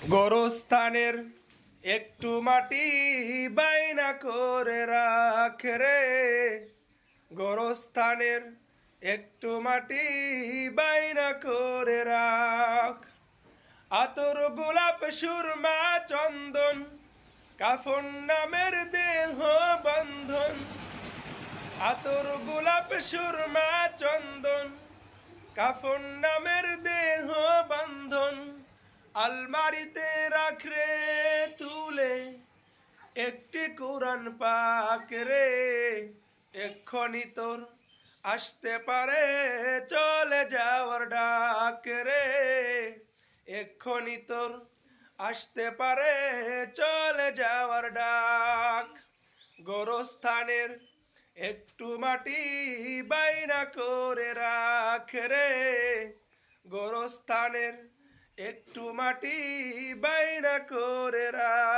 গোরস্থানের একটু মাটি বাইনা করে রাখ রে। গোরস্থানের একটু মাটি বাইনা করে রাখ। আতর গোলাপ সুরমা চন্দন কাফন নামের দেহ বন্ধন। আতর গোলাপ সুরমা চন্দন কাফন নামের দেহ বন্ধন। আলমারিতে রাখরে তুলে একটি কোরআন পাক রে। এক্ষুনি তোর আসতে পারে চলে যাওয়ার ডাক রে। এক্ষুনি তোর আসতে পারে চলে যাওয়ার ডাক। গোরস্থানের একটু মাটি বাইনা করে রাখ রে। গোরস্থানের একটু মাটি বাইনা করে রাখ।